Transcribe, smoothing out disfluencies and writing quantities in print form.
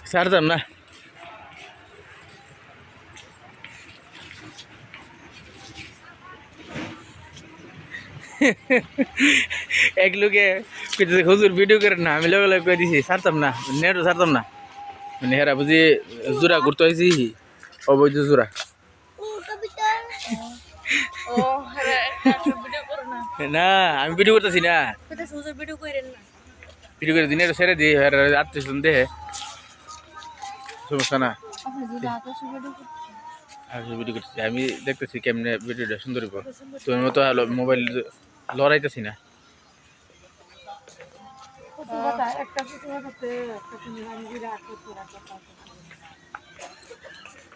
ছাড়তাম না এক লোকে হুজুর ভিডিও করে না আমি লগে লগে কয়ে দিছি ছাড়তাম না নেটও ছাড়তাম না মানে হেরা বুঝি জোড়া ঘুরতে হয়েছি অবৈধ জোড়া না আমি ভিডিও করতেছি না ভিডিও করে দিনে ছেড়ে দিই আত্মীয় দেহে সমস্যা না ভিডিও করতেছি আমি দেখতেছি কেমনে ভিডিওটা সুন্দর তোমার মতো মোবাইল লড়াইতেছি না একটা